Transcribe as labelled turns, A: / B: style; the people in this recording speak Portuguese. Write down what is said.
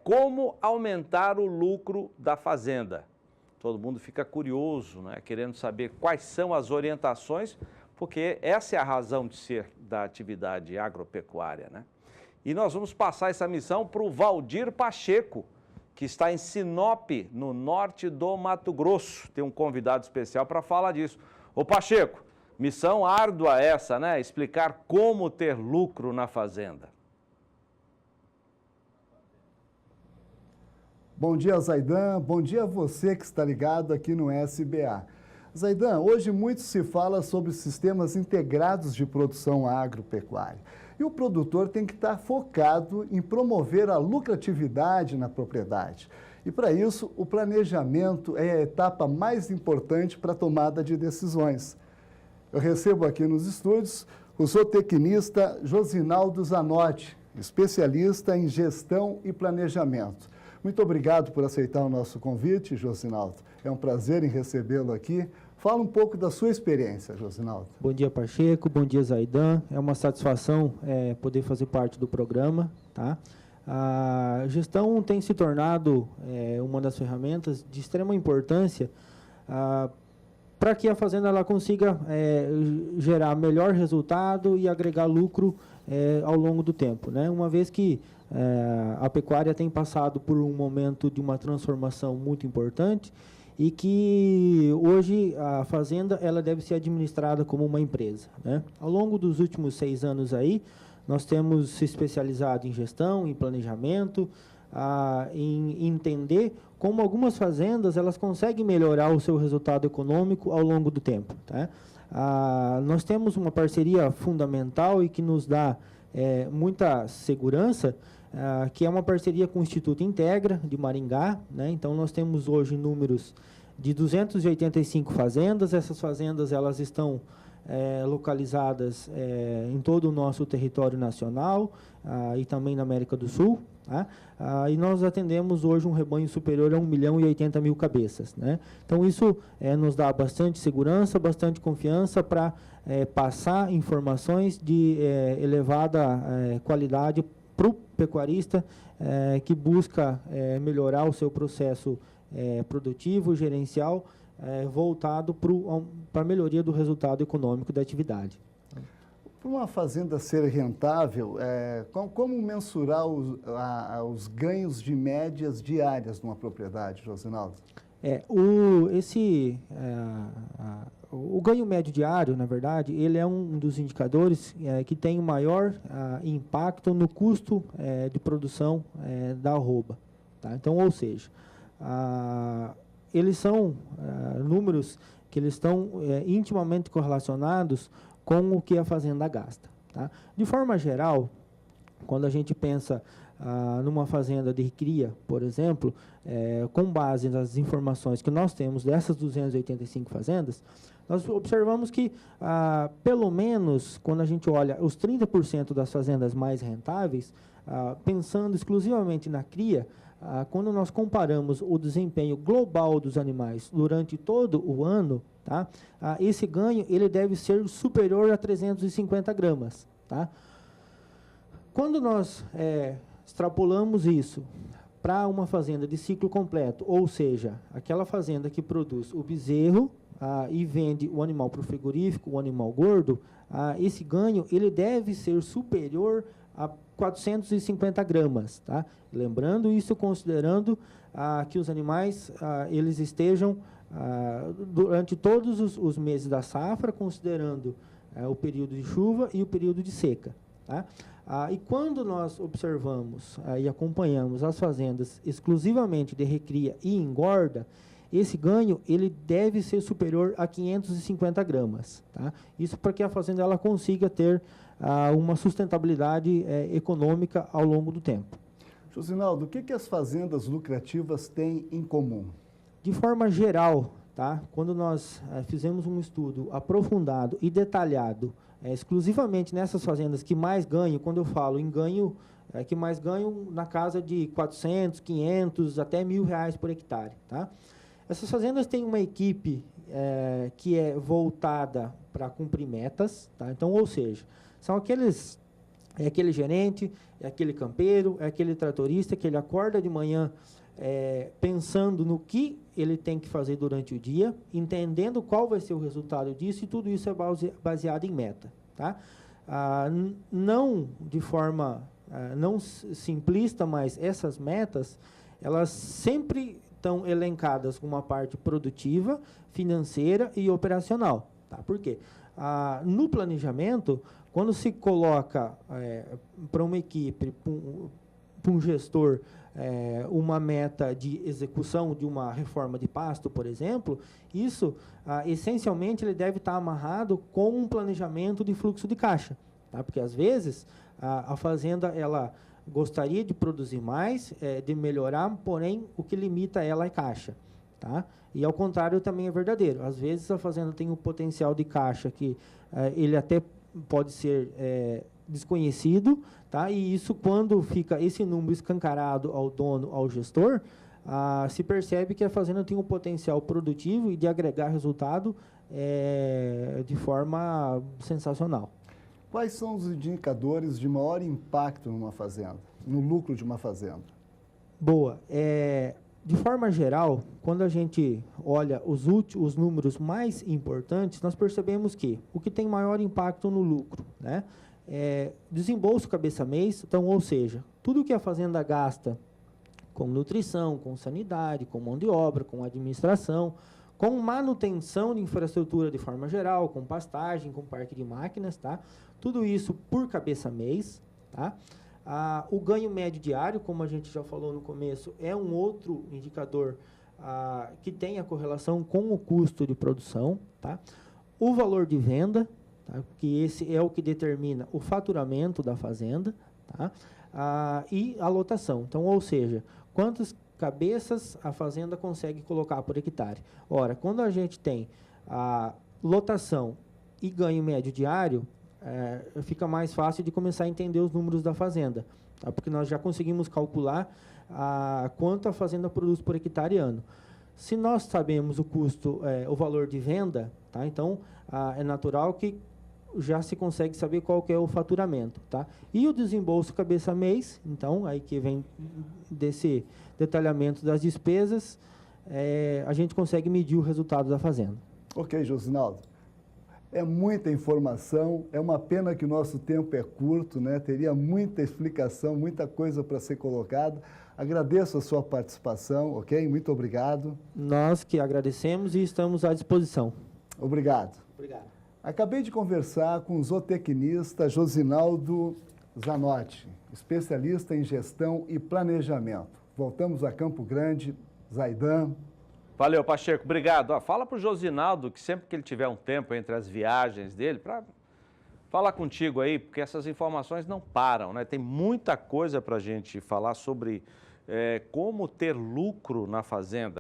A: como aumentar o lucro da fazenda. Todo mundo fica curioso, né, querendo saber quais são as orientações, porque essa é a razão de ser da atividade agropecuária, né? E nós vamos passar essa missão para o Valdir Pacheco, que está em Sinop, no norte do Mato Grosso. Tem um convidado especial para falar disso. Ô Pacheco, missão árdua essa, né? Explicar como ter lucro na fazenda.
B: Bom dia, Zaidan. Bom dia a você que está ligado aqui no SBA. Zaidan, hoje muito se fala sobre sistemas integrados de produção agropecuária. E o produtor tem que estar focado em promover a lucratividade na propriedade. E para isso, o planejamento é a etapa mais importante para a tomada de decisões. Eu recebo aqui nos estúdios o zootecnista Josinaldo Zanotti, especialista em gestão e planejamento. Muito obrigado por aceitar o nosso convite, Josinaldo. É um prazer em recebê-lo aqui. Fala um pouco da sua experiência, Josinaldo.
C: Bom dia, Pacheco. Bom dia, Zaidan. É uma satisfação poder fazer parte do programa, tá? A gestão tem se tornado uma das ferramentas de extrema importância para que a fazenda ela consiga gerar melhor resultado e agregar lucro ao longo do tempo, né? Uma vez que a pecuária tem passado por um momento de uma transformação muito importante e que hoje a fazenda ela deve ser administrada como uma empresa, né? Ao longo dos últimos 6 anos aí, nós temos se especializado em gestão, em planejamento, em entender como algumas fazendas elas conseguem melhorar o seu resultado econômico ao longo do tempo, tá? Nós temos uma parceria fundamental e que nos dá muita segurança, que é uma parceria com o Instituto Integra, de Maringá, né? Então, nós temos hoje números de 285 fazendas. Essas fazendas elas estão localizadas em todo o nosso território nacional e também na América do Sul, tá? E nós atendemos hoje um rebanho superior a 1.080.000 cabeças, né? Então, isso nos dá bastante segurança, bastante confiança para passar informações de elevada qualidade para o pecuarista que busca melhorar o seu processo produtivo, gerencial, voltado para a melhoria do resultado econômico da atividade.
B: Para uma fazenda ser rentável, como mensurar os ganhos de médias diárias numa propriedade, Josinaldo?
C: O ganho médio diário, na verdade, ele é um dos indicadores que tem o maior impacto no custo de produção da arroba, tá? Então, ou seja, eles são números que eles estão intimamente correlacionados com o que a fazenda gasta, tá? De forma geral, quando a gente pensa numa fazenda de cria, por exemplo, com base nas informações que nós temos dessas 285 fazendas, nós observamos que, pelo menos, quando a gente olha os 30% das fazendas mais rentáveis, pensando exclusivamente na cria, quando nós comparamos o desempenho global dos animais durante todo o ano, tá? Esse ganho ele deve ser superior a 350 gramas. Tá? Quando nós extrapolamos isso para uma fazenda de ciclo completo, ou seja, aquela fazenda que produz o bezerro e vende o animal para o frigorífico, o animal gordo, esse ganho ele deve ser superior a 450 gramas. Tá? Lembrando isso, considerando que os animais eles estejam durante todos os meses da safra, considerando o período de chuva e o período de seca. Tá? E quando nós observamos e acompanhamos as fazendas exclusivamente de recria e engorda, esse ganho ele deve ser superior a 550 gramas. Tá? Isso para que a fazenda ela consiga ter uma sustentabilidade econômica ao longo do tempo.
B: Josinaldo, o que as fazendas lucrativas têm em comum?
C: De forma geral, tá? Quando nós fizemos um estudo aprofundado e detalhado exclusivamente nessas fazendas que mais ganham, quando eu falo em ganho, que mais ganham na casa de 400, 500, até R$1.000 por hectare. Tá? Essas fazendas têm uma equipe que é voltada para cumprir metas. Tá? Então, ou seja, são aqueles É aquele gerente, é aquele campeiro, é aquele tratorista que ele acorda de manhã pensando no que ele tem que fazer durante o dia, entendendo qual vai ser o resultado disso, e tudo isso é baseado em meta. Tá? Não de forma não simplista, mas essas metas, elas sempre estão elencadas com uma parte produtiva, financeira e operacional. Tá? Por quê? No planejamento, quando se coloca para uma equipe, para um gestor, uma meta de execução de uma reforma de pasto, por exemplo, isso, essencialmente, ele deve estar amarrado com um planejamento de fluxo de caixa. Tá? Porque, às vezes, a fazenda ela gostaria de produzir mais, de melhorar, porém, o que limita ela é caixa. Tá? E, ao contrário, também é verdadeiro. Às vezes, a fazenda tem um potencial de caixa que ele até pode ser desconhecido, tá? E isso, quando fica esse número escancarado ao dono, ao gestor, se percebe que a fazenda tem um potencial produtivo e de agregar resultado de forma sensacional.
B: Quais são os indicadores de maior impacto numa fazenda, no lucro de uma fazenda?
C: Boa. De forma geral, quando a gente olha os números mais importantes, nós percebemos que o que tem maior impacto no lucro, né, desembolso cabeça-mês, então, ou seja, tudo que a fazenda gasta com nutrição, com sanidade, com mão de obra, com administração, com manutenção de infraestrutura de forma geral, com pastagem, com parque de máquinas, tá? Tudo isso por cabeça-mês, tá? O ganho médio diário, como a gente já falou no começo, é um outro indicador que tem a correlação com o custo de produção, tá? O valor de venda, tá? Que esse é o que determina o faturamento da fazenda, tá? E a lotação. Então, ou seja, quantas cabeças a fazenda consegue colocar por hectare. Ora, quando a gente tem a lotação e ganho médio diário, fica mais fácil de começar a entender os números da fazenda, tá? Porque nós já conseguimos calcular quanto a fazenda produz por hectare ano. Se nós sabemos o custo, o valor de venda, tá? Então, é natural que já se consegue saber qual que é o faturamento, tá? E o desembolso cabeça-mês, então, aí que vem desse detalhamento das despesas, a gente consegue medir o resultado da fazenda.
B: Ok, Josinaldo. É muita informação, é uma pena que o nosso tempo é curto, né? Teria muita explicação, muita coisa para ser colocada. Agradeço a sua participação, ok? Muito obrigado.
C: Nós que agradecemos e estamos à disposição.
B: Obrigado.
C: Obrigado.
B: Acabei de conversar com o zootecnista Josinaldo Zanotti, especialista em gestão e planejamento. Voltamos a Campo Grande. Zaidan.
A: Valeu, Pacheco. Obrigado. Fala para o Josinaldo que sempre que ele tiver um tempo entre as viagens dele, para falar contigo aí, porque essas informações não param, né? Tem muita coisa para a gente falar sobre como ter lucro na fazenda.